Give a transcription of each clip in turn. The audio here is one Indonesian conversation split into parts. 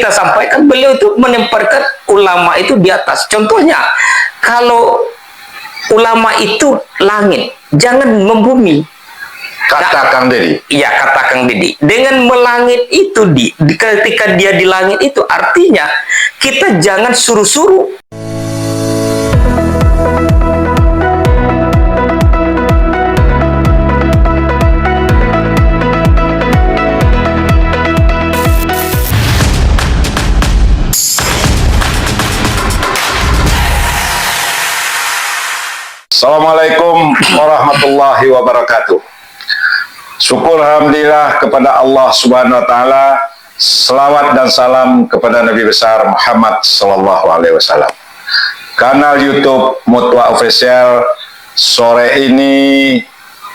kita sampaikan, beliau itu menempatkan ulama itu di atas. Contohnya, kalau ulama itu langit, jangan membumi. Kata Kang Deddy. Iya, kata Kang Deddy. Dengan melangit itu, ketika dia di langit itu, artinya kita jangan suruh-suruh. Assalamualaikum warahmatullahi wabarakatuh. Syukur alhamdulillah kepada Allah Subhanahu wa taala. Selawat dan salam kepada Nabi besar Muhammad sallallahu alaihi wasallam. Kanal YouTube Mutwa Official sore ini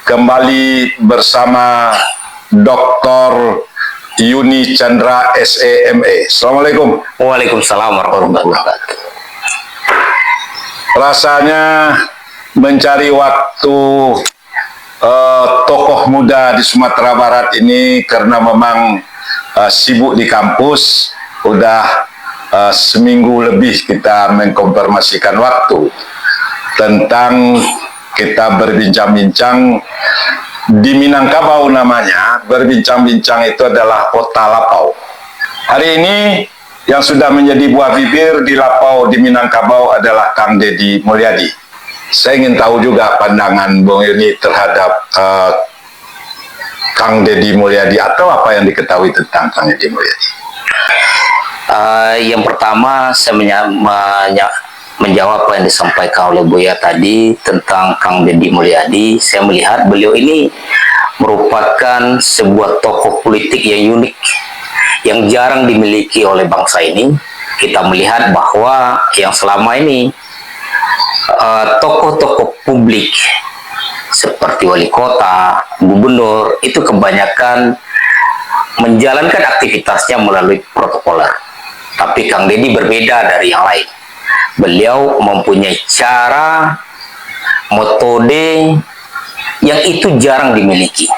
kembali bersama Dr. Yuni Chandra SEME. Assalamualaikum. Waalaikumsalam warahmatullahi wabarakatuh. Rasanya mencari waktu tokoh muda di Sumatera Barat ini karena memang sibuk di kampus. Udah seminggu lebih kita mengkonfirmasikan waktu tentang kita berbincang-bincang di Minangkabau, namanya berbincang-bincang itu adalah Kota Lapau. Hari ini yang sudah menjadi buah bibir di Lapau di Minangkabau adalah Kang Deddy Mulyadi. Saya ingin tahu juga pandangan Bung Yuni terhadap Kang Deddy Mulyadi, atau apa yang diketahui tentang Kang Deddy Mulyadi. Yang pertama, saya menjawab apa yang disampaikan oleh Buya tadi tentang Kang Deddy Mulyadi. Saya melihat beliau ini merupakan sebuah tokoh politik yang unik, yang jarang dimiliki oleh bangsa ini. Kita melihat bahwa yang selama ini tokoh-tokoh publik seperti wali kota, gubernur, itu kebanyakan menjalankan aktivitasnya melalui protokoler. Tapi Kang Deddy berbeda dari yang lain. Beliau mempunyai cara, metode yang itu jarang dimiliki.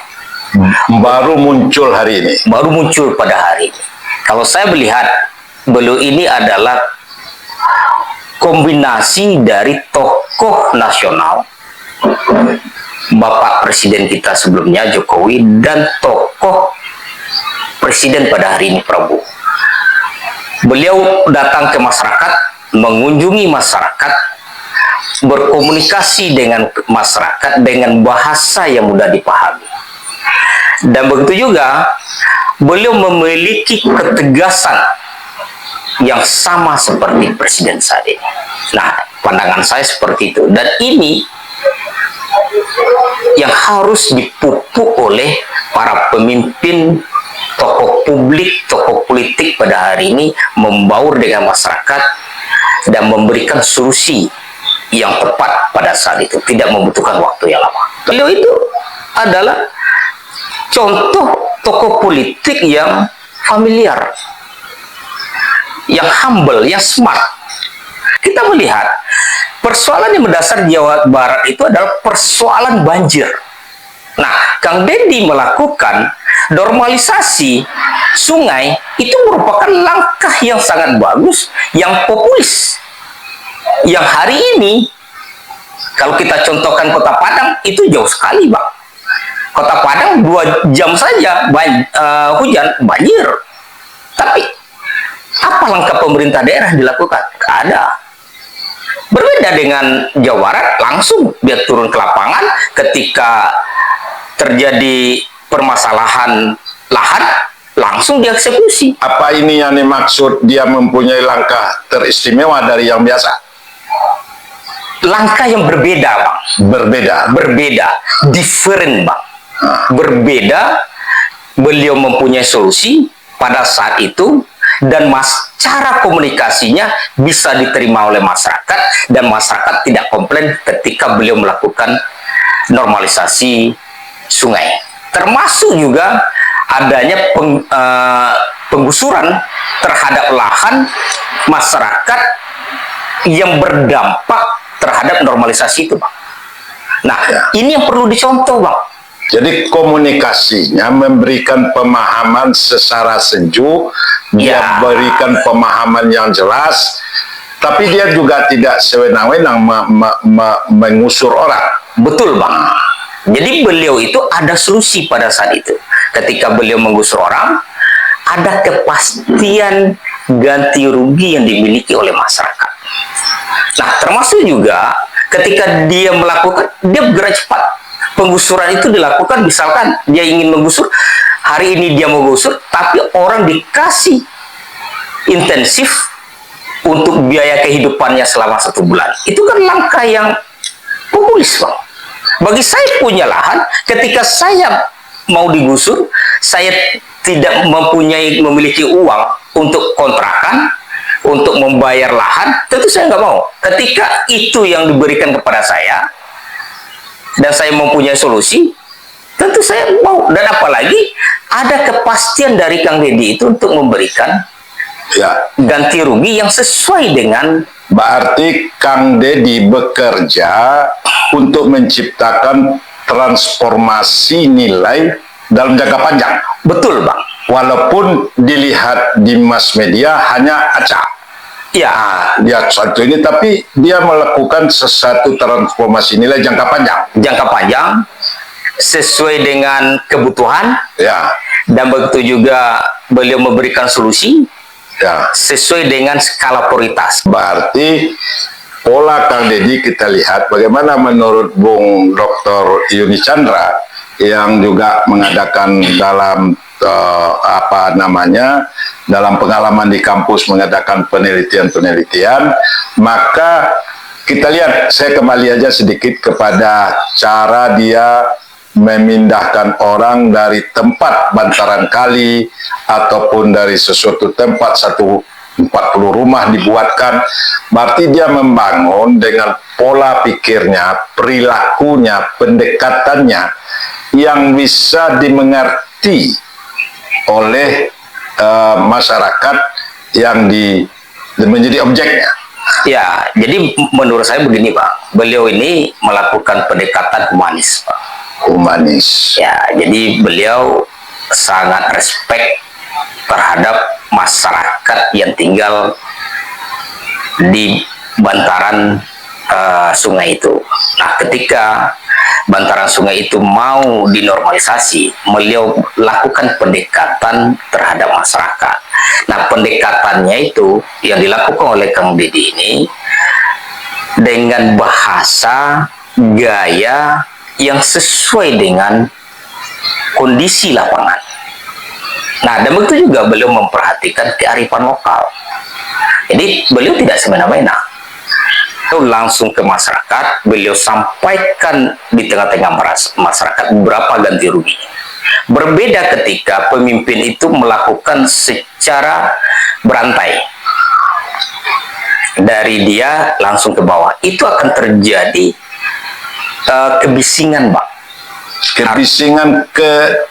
Baru muncul hari ini. Baru muncul pada hari ini. Kalau saya melihat, beliau ini adalah kombinasi dari tokoh nasional, Bapak Presiden kita sebelumnya Jokowi, dan tokoh Presiden pada hari ini Prabowo. Beliau datang ke masyarakat, mengunjungi masyarakat, berkomunikasi dengan masyarakat dengan bahasa yang mudah dipahami. Dan begitu juga beliau memiliki ketegasan yang sama seperti Presiden saat ini. Nah, pandangan saya seperti itu. Dan ini yang harus dipupuk oleh para pemimpin, tokoh publik, tokoh politik pada hari ini, membaur dengan masyarakat dan memberikan solusi yang tepat pada saat itu, tidak membutuhkan waktu yang lama. Beliau itu adalah contoh tokoh politik yang familiar, yang humble, yang smart. Kita melihat persoalan yang mendasar Jawa Barat itu adalah persoalan banjir. Nah, Kang Deddy melakukan normalisasi sungai, itu merupakan langkah yang sangat bagus, yang populis. Yang hari ini, kalau kita contohkan Kota Padang, itu jauh sekali, Bang. Kota Padang 2 jam saja hujan, banjir. Tapi apa langkah pemerintah daerah dilakukan? Tidak ada. Berbeda dengan Jawa Barat, langsung dia turun ke lapangan ketika terjadi permasalahan lahan, langsung dieksekusi. Apa ini yang dimaksud dia mempunyai langkah teristimewa dari yang biasa? Langkah yang berbeda, Bang. Berbeda. Different, Bang. Berbeda, beliau mempunyai solusi pada saat itu, dan cara komunikasinya bisa diterima oleh masyarakat, dan masyarakat tidak komplain ketika beliau melakukan normalisasi sungai. Termasuk juga adanya penggusuran terhadap lahan masyarakat yang berdampak terhadap normalisasi itu, Bang. Nah, ini yang perlu dicontoh, Bang. Jadi komunikasinya memberikan pemahaman secara sejuk, dia Ya. berikan pemahaman yang jelas, tapi dia juga tidak sewenang-wenang mengusur orang. Betul Bang. Jadi beliau itu ada solusi pada saat itu. Ketika beliau menggusur orang, ada kepastian ganti rugi yang dimiliki oleh masyarakat. Nah, termasuk juga ketika dia melakukan, dia bergerak cepat. Penggusuran itu dilakukan, misalkan dia ingin menggusur, hari ini dia mau gusur, tapi orang dikasih intensif untuk biaya kehidupannya selama 1 bulan. Itu kan langkah yang populis, Bang. Bagi saya punya lahan, ketika saya mau digusur, saya tidak memiliki uang untuk kontrakan, untuk membayar lahan, tentu saya nggak mau. Ketika itu yang diberikan kepada saya, dan saya mempunyai solusi, tentu saya mau. Dan apalagi ada kepastian dari Kang Deddy itu untuk memberikan ganti rugi yang sesuai dengan. Berarti Kang Deddy bekerja untuk menciptakan transformasi nilai dalam jangka panjang. Betul, Bang. Walaupun dilihat di mass media hanya acak. Ya, Dia satu ini, tapi dia melakukan sesuatu transformasi nilai jangka panjang. jangka panjang sesuai dengan kebutuhan, Ya, dan begitu juga beliau memberikan solusi ya. sesuai dengan skala prioritas. Berarti pola Kang Deddy kita lihat bagaimana menurut Bung Dr. Yuni Chandra yang juga mengadakan dalam dalam pengalaman di kampus mengadakan penelitian-penelitian, maka kita lihat, saya kembali aja sedikit kepada cara dia memindahkan orang dari tempat bantaran kali ataupun dari sesuatu tempat 40 rumah dibuatkan. Berarti dia membangun dengan pola pikirnya, perilakunya, pendekatannya yang bisa dimengerti oleh masyarakat yang menjadi objeknya. Ya, jadi menurut saya begini, Pak. Beliau ini melakukan pendekatan humanis, Pak. Humanis. Ya, jadi beliau sangat respect terhadap masyarakat yang tinggal di bantaran sungai itu. Nah, ketika bantaran sungai itu mau dinormalisasi, beliau lakukan pendekatan terhadap masyarakat. Nah, pendekatannya itu yang dilakukan oleh Kang Deddy ini dengan bahasa, gaya yang sesuai dengan kondisi lapangan. Nah, dan begitu juga beliau memperhatikan kearifan lokal. Jadi, beliau tidak semena-mena. Beliau langsung ke masyarakat, beliau sampaikan di tengah-tengah masyarakat berapa ganti rugi. Berbeda ketika pemimpin itu melakukan secara berantai. Dari dia langsung ke bawah. Itu akan terjadi kebisingan, Bang. Kebisingan,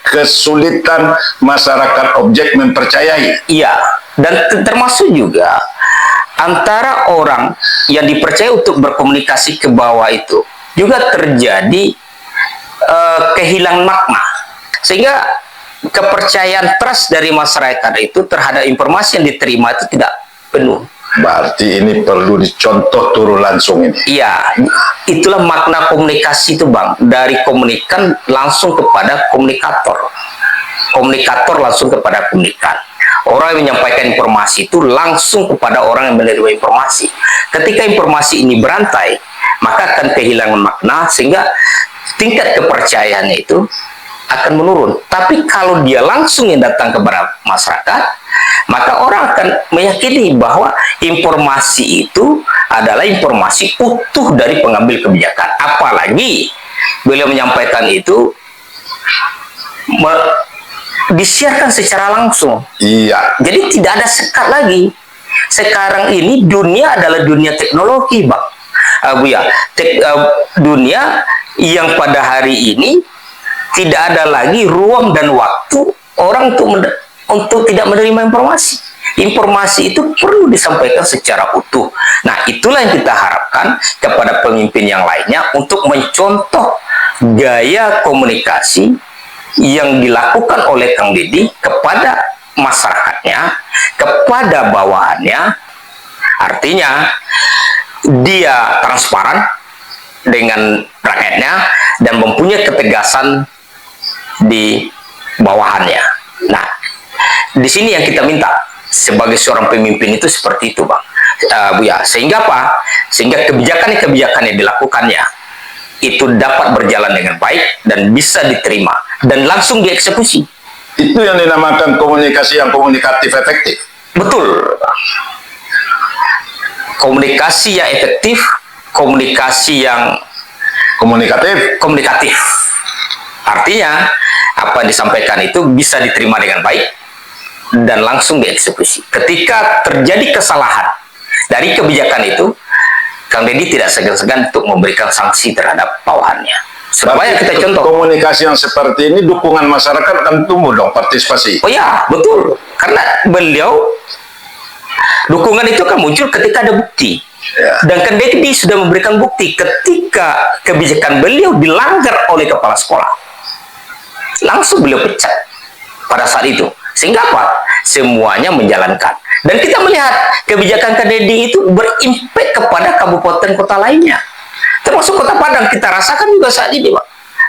kesulitan masyarakat objek mempercayai. Iya, dan termasuk juga antara orang yang dipercaya untuk berkomunikasi ke bawah itu juga terjadi kehilangan makna, sehingga kepercayaan trust dari masyarakat itu terhadap informasi yang diterima itu tidak penuh. Berarti ini perlu dicontoh turun langsung ini. Iya, itulah makna komunikasi itu, Bang. Dari komunikan langsung kepada komunikator. Komunikator langsung kepada komunikan. Orang yang menyampaikan informasi itu langsung kepada orang yang menerima informasi. Ketika informasi ini berantai, maka akan kehilangan makna, sehingga tingkat kepercayaannya itu akan menurun. Tapi kalau dia langsung yang datang kepada masyarakat, maka orang akan meyakini bahwa informasi itu adalah informasi utuh dari pengambil kebijakan. Apalagi beliau menyampaikan itu disiarkan secara langsung. Iya. Jadi tidak ada sekat lagi. Sekarang ini dunia adalah dunia teknologi, Bang. Dunia yang pada hari ini tidak ada lagi ruang dan waktu orang untuk tidak menerima informasi. Informasi itu perlu disampaikan secara utuh. Nah, itulah yang kita harapkan kepada pemimpin yang lainnya untuk mencontoh gaya komunikasi yang dilakukan oleh Kang Deddy kepada masyarakatnya, kepada bawahannya. Artinya dia transparan dengan rakyatnya dan mempunyai ketegasan di bawahannya. Nah, di sini yang kita minta sebagai seorang pemimpin itu seperti itu, Bang. Buya, sehingga apa? Sehingga kebijakan-kebijakan yang dilakukannya itu dapat berjalan dengan baik dan bisa diterima dan langsung dieksekusi. Itu yang dinamakan komunikasi yang komunikatif efektif. Betul. Komunikasi yang efektif, komunikasi yang komunikatif. Artinya apa yang disampaikan itu bisa diterima dengan baik dan langsung dieksekusi. Ketika terjadi kesalahan dari kebijakan itu, Kang Deddy tidak segan-segan untuk memberikan sanksi terhadap bawahannya. Supaya kita contoh. Komunikasi yang seperti ini, dukungan masyarakat akan tumbuh dong, partisipasi. Oh ya, betul. Karena beliau, dukungan itu akan muncul ketika ada bukti. Ya. Dan Kang Deddy sudah memberikan bukti ketika kebijakan beliau dilanggar oleh kepala sekolah. Langsung beliau pecat pada saat itu. Sehingga apa? Semuanya menjalankan. Dan kita melihat kebijakan Kang Deddy itu berimpact kepada kabupaten kota lainnya. Termasuk Kota Padang, kita rasakan juga saat ini, Pak.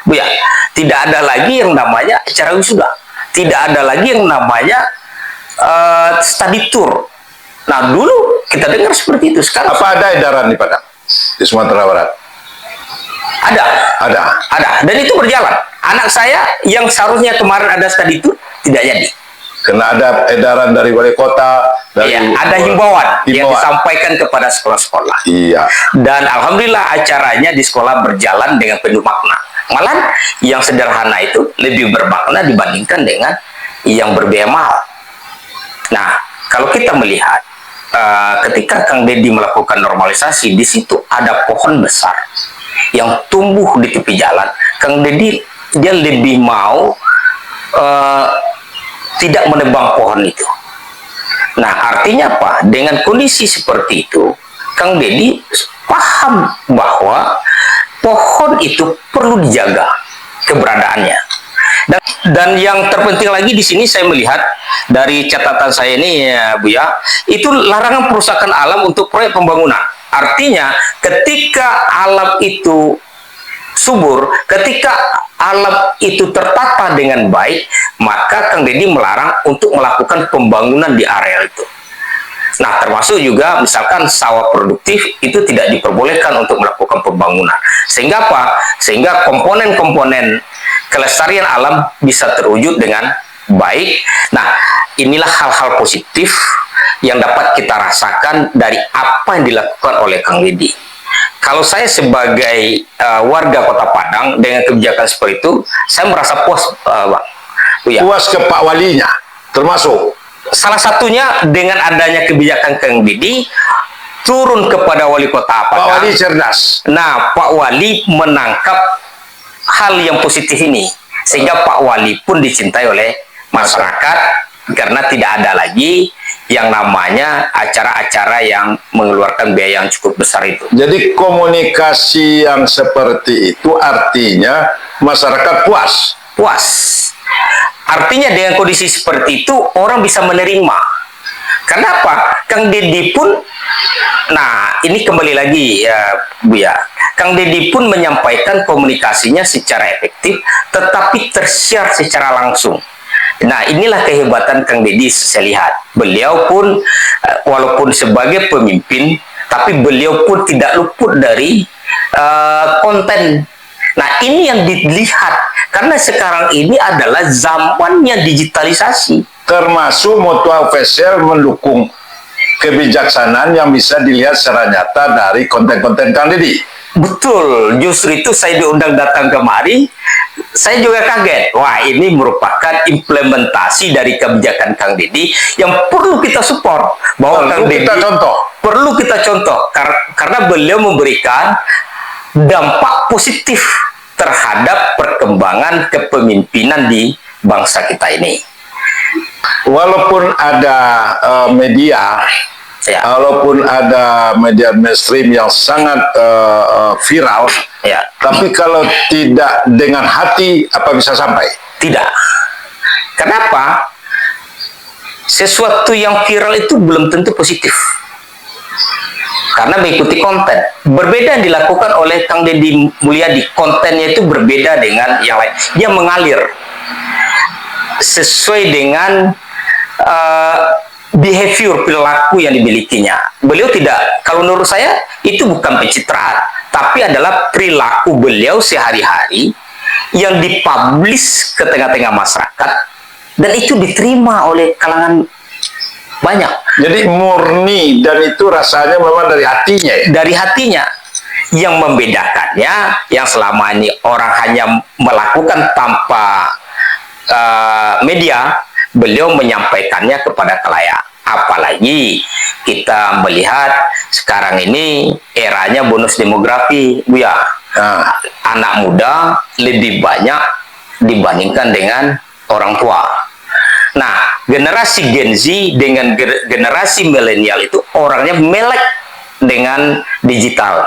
Bu ya, tidak ada lagi yang namanya acara wisuda. Tidak ada lagi yang namanya study tour. Nah, dulu kita dengar seperti itu. Sekarang apa ada edaran di Padang, di Sumatera Barat? Ada. Dan itu berjalan. Anak saya yang seharusnya kemarin ada study tour tidak jadi. Karena ada edaran dari wali kota, dari ada himbauan yang disampaikan kepada sekolah-sekolah. Iya. Dan alhamdulillah acaranya di sekolah berjalan dengan penuh makna. Malah yang sederhana itu lebih bermakna dibandingkan dengan yang berbiaya mahal. Nah, kalau kita melihat ketika Kang Deddy melakukan normalisasi, di situ ada pohon besar yang tumbuh di tepi jalan. Kang Deddy dia lebih mau tidak menebang pohon itu. Nah, artinya apa? Dengan kondisi seperti itu, Kang Deddy paham bahwa pohon itu perlu dijaga keberadaannya. Dan yang terpenting lagi di sini saya melihat dari catatan saya ini, ya, Buya, itu larangan perusakan alam untuk proyek pembangunan. Artinya, ketika alam itu subur, ketika alam itu tertata dengan baik, maka Kang Deddy melarang untuk melakukan pembangunan di area itu. Nah, termasuk juga misalkan sawah produktif itu tidak diperbolehkan untuk melakukan pembangunan. Sehingga apa? Sehingga komponen-komponen kelestarian alam bisa terwujud dengan baik. Nah, inilah hal-hal positif yang dapat kita rasakan dari apa yang dilakukan oleh Kang Deddy. Kalau saya sebagai warga Kota Padang dengan kebijakan seperti itu, saya merasa puas, Bang. Ya. Puas ke Pak Walinya, termasuk. Salah satunya dengan adanya kebijakan Kang Deddy turun kepada wali kota Padang. Pak Wali cerdas. Nah, Pak Wali menangkap hal yang positif ini, sehingga Pak Wali pun dicintai oleh masyarakat karena tidak ada lagi yang namanya acara-acara yang mengeluarkan biaya yang cukup besar itu. Jadi komunikasi yang seperti itu artinya masyarakat puas. Puas. Artinya dengan kondisi seperti itu orang bisa menerima. Kenapa? Kang Deddy pun, nah ini kembali lagi ya Buya, Kang Deddy pun menyampaikan komunikasinya secara efektif, tetapi tersiar secara langsung. Nah, inilah kehebatan Kang Deddy saya lihat. Beliau pun walaupun sebagai pemimpin, tapi beliau pun tidak luput dari konten. Nah, ini yang dilihat karena sekarang ini adalah zamannya digitalisasi. Termasuk Mutua Official mendukung kebijaksanaan yang bisa dilihat secara nyata dari konten-konten Kang Deddy. Betul, justru itu saya diundang datang kemari. Saya juga kaget. Wah, ini merupakan implementasi dari kebijakan Kang Deddy yang perlu kita support. Bahwa Kang Deddy perlu kita contoh karena beliau memberikan dampak positif terhadap perkembangan kepemimpinan di bangsa kita ini. Walaupun ada media Ya. Walaupun ada media mainstream yang sangat viral, Ya. tapi kalau tidak dengan hati, apa bisa sampai? Tidak. Kenapa? Sesuatu yang viral itu belum tentu positif. Karena mengikuti konten. Berbeda yang dilakukan oleh Kang Deddy Mulyadi. Kontennya itu berbeda dengan yang lain. Dia mengalir sesuai dengan behavior, perilaku yang dimilikinya. Beliau tidak, kalau menurut saya, itu bukan pencitraan, tapi adalah perilaku beliau sehari-hari yang dipublish ke tengah-tengah masyarakat, dan itu diterima oleh kalangan banyak. Jadi murni, dan itu rasanya memang dari hatinya ya? Dari hatinya. Yang membedakannya, yang selama ini orang hanya melakukan tanpa media, beliau menyampaikannya kepada khalayak. Apalagi kita melihat sekarang ini eranya bonus demografi, Buya. Anak muda lebih banyak dibandingkan dengan orang tua. Nah, generasi Gen Z dengan generasi milenial itu orangnya melek dengan digital.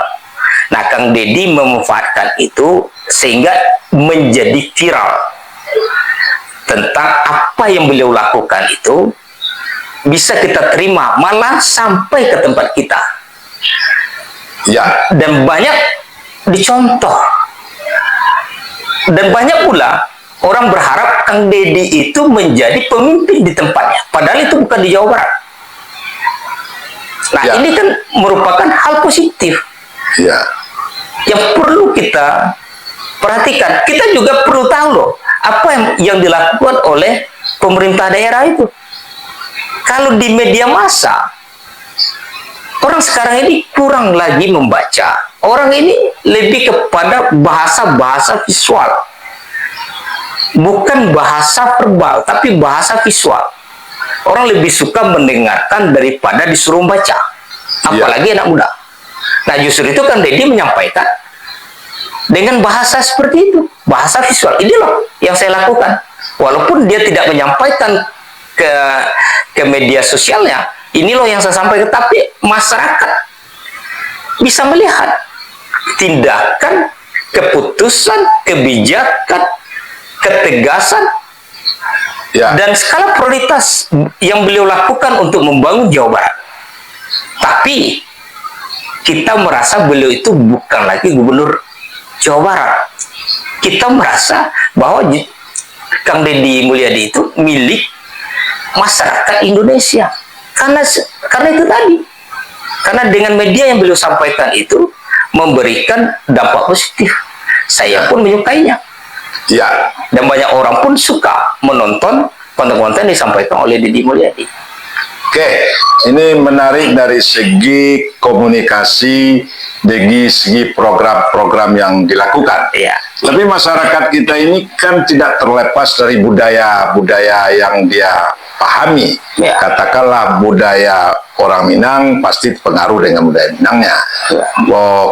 Nah, Kang Deddy memanfaatkan itu sehingga menjadi viral. Tentang apa yang beliau lakukan itu bisa kita terima, malah sampai ke tempat kita. Ya. Dan banyak dicontoh. Dan banyak pula orang berharap Kang Deddy itu menjadi pemimpin di tempatnya. Padahal itu bukan di Jawa Barat. Nah, Ya. ini kan merupakan hal positif. Ya. Yang perlu kita perhatikan. Kita juga perlu tahu loh, apa yang dilakukan oleh pemerintah daerah itu. Kalau di media massa, orang sekarang ini kurang lagi membaca. Orang ini lebih kepada bahasa-bahasa visual. Bukan bahasa verbal, tapi bahasa visual. Orang lebih suka mendengarkan daripada disuruh baca. Apalagi anak muda. Nah, justru itu kan Deddy menyampaikan dengan bahasa seperti itu, bahasa visual. Ini loh yang saya lakukan. Walaupun dia tidak menyampaikan ke media sosialnya, ini loh yang saya sampaikan, tapi masyarakat bisa melihat tindakan, keputusan, kebijakan, ketegasan, Ya. dan skala prioritas yang beliau lakukan untuk membangun Jawa Barat. Tapi kita merasa beliau itu bukan lagi gubernur Jawa Barat. Kita merasa bahwa Kang Deddy Mulyadi itu milik masyarakat Indonesia. Karena itu tadi. Karena dengan media yang beliau sampaikan itu memberikan dampak positif. Saya pun menyukainya. Ya. Dan banyak orang pun suka menonton konten-konten disampaikan oleh Deddy Mulyadi. Oke, ini menarik dari segi komunikasi, dari segi program-program yang dilakukan. Iya. Tapi masyarakat kita ini kan tidak terlepas dari budaya-budaya yang dia pahami. Ya. Katakanlah budaya orang Minang pasti pengaruh dengan budaya Minangnya. Ya.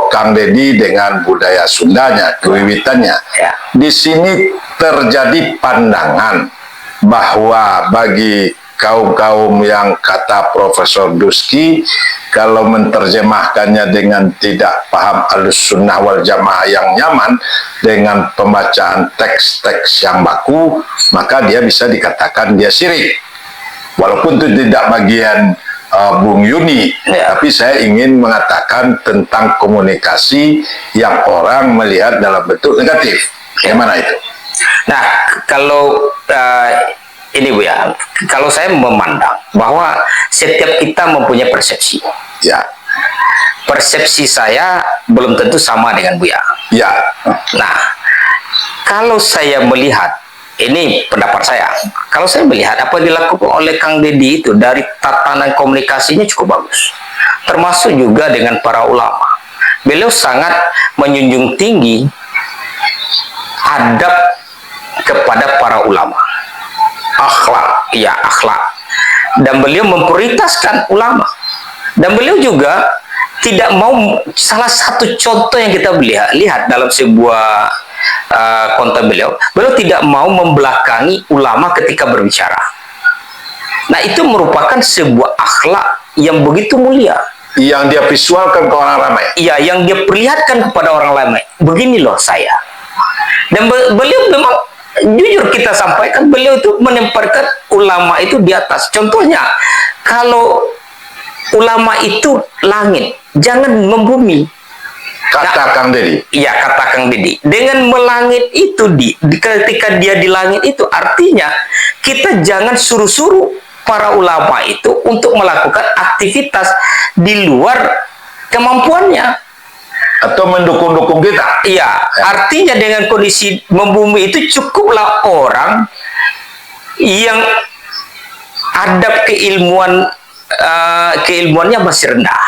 Kang Deddy dengan budaya Sundanya, kewiwitannya. Ya. Di sini terjadi pandangan bahwa bagi kaum-kaum yang kata Profesor Duski, kalau menerjemahkannya dengan tidak paham Ahlussunnah wal Jamaah yang nyaman dengan pembacaan teks-teks yang baku, maka dia bisa dikatakan dia syirik. Walaupun itu tidak bagian Bung Yuni, tapi saya ingin mengatakan tentang komunikasi yang orang melihat dalam bentuk negatif. Bagaimana itu? Nah, kalau ini Bu ya, kalau saya memandang bahwa setiap kita mempunyai persepsi. Ya. Persepsi saya belum tentu sama dengan Buya. Ya. Nah, kalau saya melihat, ini pendapat saya, kalau saya melihat apa yang dilakukan oleh Kang Deddy itu dari tatanan komunikasinya cukup bagus. Termasuk juga dengan para ulama. Beliau sangat menjunjung tinggi adab kepada para ulama. Akhlak, ya akhlak. Dan beliau memprioritaskan ulama. Dan beliau juga tidak mau, salah satu contoh yang kita lihat dalam sebuah konten beliau tidak mau membelakangi ulama ketika berbicara. Nah, itu merupakan sebuah akhlak yang begitu mulia, yang dia visualkan ke orang ramai. iya, yang dia perlihatkan kepada orang ramai. Begini loh saya. Dan beliau memang jujur kita sampaikan, beliau itu menempatkan ulama itu di atas. Contohnya, kalau ulama itu langit, jangan membumi. Kata Kang Deddy. Iya, kata Kang Deddy. Dengan melangit itu, ketika dia di langit itu, artinya kita jangan suruh-suruh para ulama itu untuk melakukan aktivitas di luar kemampuannya. Atau mendukung-dukung kita. Iya, artinya dengan kondisi membumi itu cukuplah orang yang adab keilmuannya masih rendah.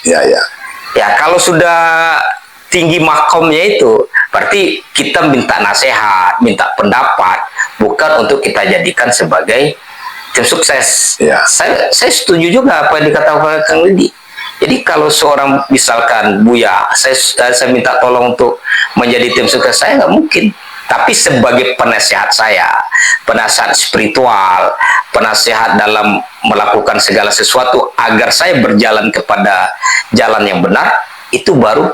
Ya, ya. Ya, kalau sudah tinggi makomnya itu, berarti kita minta nasihat, minta pendapat, bukan untuk kita jadikan sebagai tim sukses. Ya. Saya setuju juga apa yang dikatakan Kang Deddy. Jadi kalau seorang misalkan Buya, saya minta tolong untuk menjadi tim sukses, saya nggak mungkin. Tapi sebagai penasehat saya, penasehat spiritual, penasehat dalam melakukan segala sesuatu agar saya berjalan kepada jalan yang benar, itu baru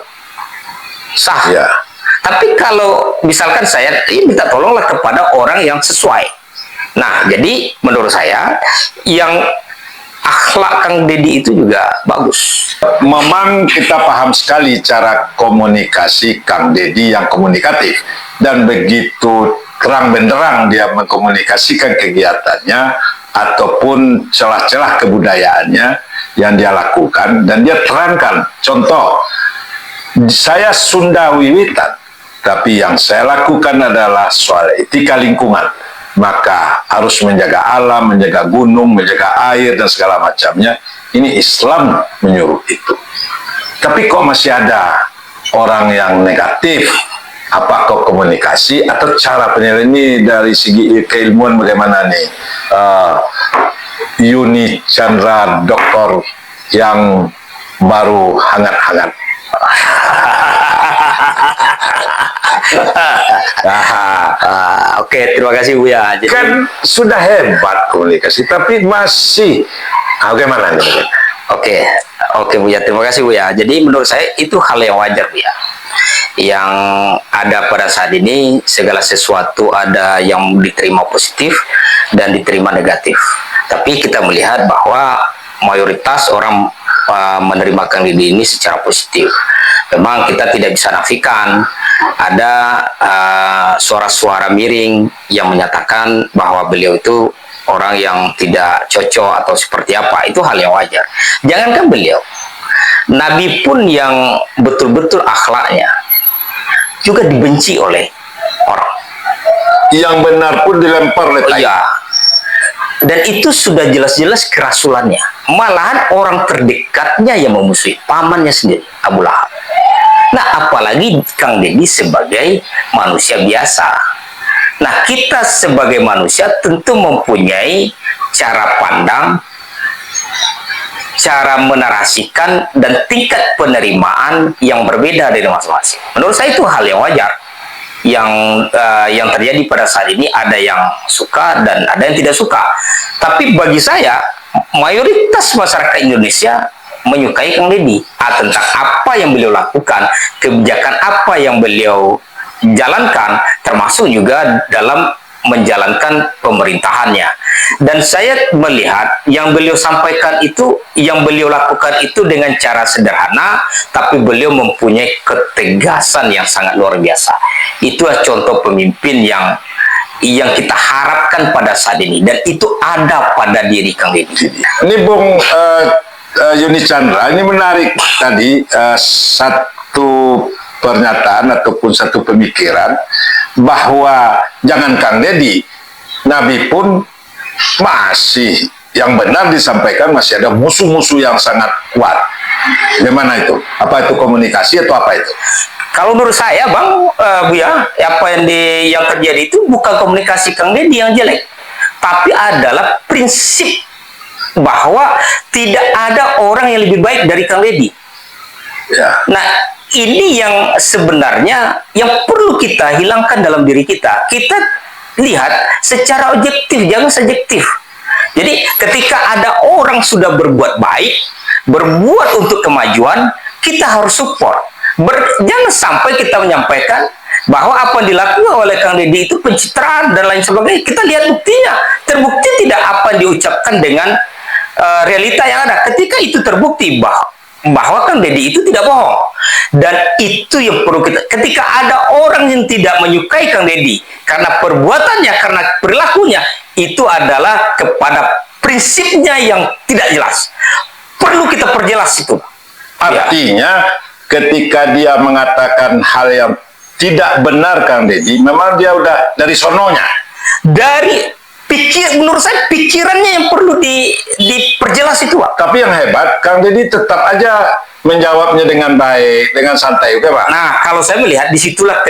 sah. Ya. Tapi kalau misalkan saya minta tolonglah kepada orang yang sesuai. Nah, jadi menurut saya yang akhlak Kang Deddy itu juga bagus. Memang kita paham sekali cara komunikasi Kang Deddy yang komunikatif, dan begitu terang benderang dia mengkomunikasikan kegiatannya ataupun celah-celah kebudayaannya yang dia lakukan, dan dia terangkan. Contoh, saya Sunda Wiwitan, tapi yang saya lakukan adalah soal etika lingkungan. Maka harus menjaga alam, menjaga gunung, menjaga air, dan segala macamnya. Ini Islam menyuruh itu. Tapi kok masih ada orang yang negatif? Apakah komunikasi atau cara penilaian ini dari segi keilmuan bagaimana nih? Yuni Chandra, doktor yang baru hangat-hangat. Oke, terima kasih Buya. Jadi, Kan sudah hebat komunikasi, tapi masih bagaimana nih? Oke Buya, terima kasih Buya. Jadi menurut saya itu hal yang wajar Buya. Yang ada pada saat ini segala sesuatu ada yang diterima positif dan diterima negatif. Tapi kita melihat bahwa mayoritas orang menerima Kang Deddy ini secara positif. Memang kita tidak bisa nafikan ada suara-suara miring yang menyatakan bahwa beliau itu orang yang tidak cocok atau seperti apa. Itu hal yang wajar. Jangankan beliau, Nabi pun yang betul-betul akhlaknya juga dibenci oleh orang. Yang benar pun dilempar oleh tai. Iya. Dan itu sudah jelas-jelas kerasulannya. Malahan orang terdekatnya yang memusuhi pamannya sendiri, Abu Lahab. Nah, apalagi Kang Deddy sebagai manusia biasa. Nah, kita sebagai manusia tentu mempunyai cara pandang, cara menarasikan, dan tingkat penerimaan yang berbeda dari masing-masing. Menurut saya itu hal yang wajar. Yang terjadi pada saat ini, ada yang suka dan ada yang tidak suka. Tapi bagi saya, mayoritas masyarakat Indonesia menyukai Kang Deddy. Tentang apa yang beliau lakukan, kebijakan apa yang beliau jalankan, termasuk juga dalam menjalankan pemerintahannya. Dan saya melihat yang beliau sampaikan itu, yang beliau lakukan itu dengan cara sederhana, tapi beliau mempunyai ketegasan yang sangat luar biasa. Itulah contoh pemimpin yang kita harapkan pada saat ini, dan itu ada pada diri Kang Deddy. Ini Bung Yuni Chandra, ini menarik tadi satu pernyataan ataupun satu pemikiran bahwa jangan Kang Deddy, Nabi pun masih yang benar disampaikan, masih ada musuh-musuh yang sangat kuat. Bagaimana itu? Apa itu komunikasi atau apa itu? Kalau menurut saya, Bang Buya, apa yang terjadi itu bukan komunikasi Kang Deddy yang jelek, tapi adalah prinsip bahwa tidak ada orang yang lebih baik dari Kang Deddy. Ya. Nah, ini yang sebenarnya yang perlu kita hilangkan dalam diri kita. Kita lihat secara objektif, jangan subjektif. Jadi ketika ada orang sudah berbuat baik, berbuat untuk kemajuan, kita harus support. Jangan sampai kita menyampaikan bahwa apa yang dilakukan oleh Kang Deddy itu pencitraan dan lain sebagainya. Kita lihat buktinya. Terbukti tidak apa yang diucapkan dengan realita yang ada. Ketika itu terbukti bahwa Kang Deddy itu tidak bohong. Dan itu yang perlu kita, ketika ada orang yang tidak menyukai Kang Deddy karena perbuatannya, karena perilakunya, itu adalah kepada prinsipnya yang tidak jelas. Perlu kita perjelas itu. Artinya ketika dia mengatakan hal yang tidak benar Kang Deddy, memang dia udah dari sononya. Menurut saya pikirannya yang perlu diperjelas itu, Pak. Tapi yang hebat, Kang Deddy tetap aja menjawabnya dengan baik, dengan santai, oke Pak? Nah, kalau saya melihat disitulah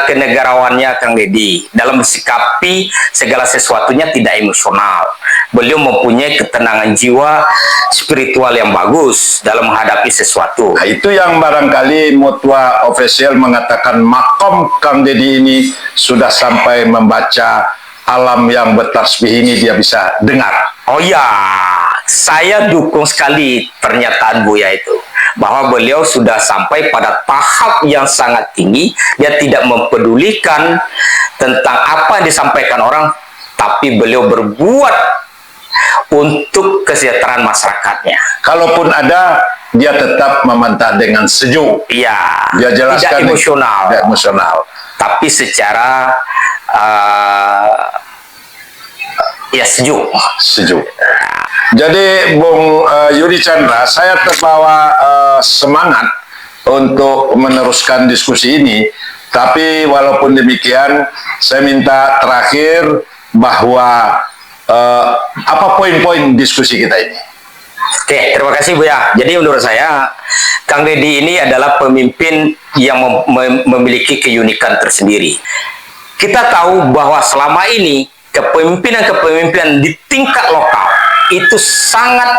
kenegarawannya Kang Deddy dalam mensikapi segala sesuatunya tidak emosional. Beliau mempunyai ketenangan jiwa spiritual yang bagus dalam menghadapi sesuatu. Nah, itu yang barangkali Mutua Official mengatakan makom Kang Deddy ini sudah sampai membaca alam yang bertasbih ini dia bisa dengar. Oh ya, saya dukung sekali pernyataan Buya itu. Bahwa beliau sudah sampai pada tahap yang sangat tinggi. Dia tidak mempedulikan tentang apa yang disampaikan orang, tapi beliau berbuat untuk kesejahteraan masyarakatnya. Kalaupun ada, dia tetap membantah dengan sejuk. Iya, Dia jelaskan tidak emosional. Tidak emosional. Tapi secara ya sejuk. Jadi Bung Yudi Chandra, saya terbawa semangat untuk meneruskan diskusi ini. Tapi walaupun demikian, saya minta terakhir bahwa apa poin-poin diskusi kita ini? Oke, terima kasih Buya. Jadi menurut saya, Kang Deddy ini adalah pemimpin yang memiliki keunikan tersendiri. Kita tahu bahwa selama ini kepemimpinan di tingkat lokal itu sangat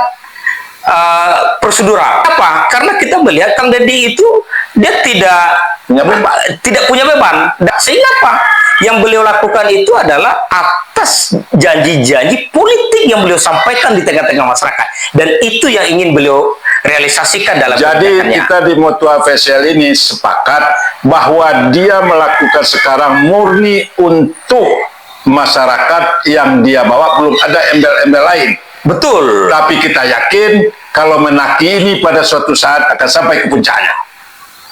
prosedural. Apa? Karena kita melihat Kang Deddy itu dia tidak punya beban. Sehingga apa? Yang beliau lakukan itu adalah atas janji-janji politik yang beliau sampaikan di tengah-tengah masyarakat. Dan itu yang ingin beliau realisasikan dalam Jadi kita di Mutua Official ini sepakat bahwa dia melakukan sekarang murni untuk masyarakat yang dia bawa, belum ada embel-embel lain. Betul. Tapi kita yakin kalau menaki ini pada suatu saat akan sampai ke puncaknya.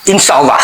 Insya Allah.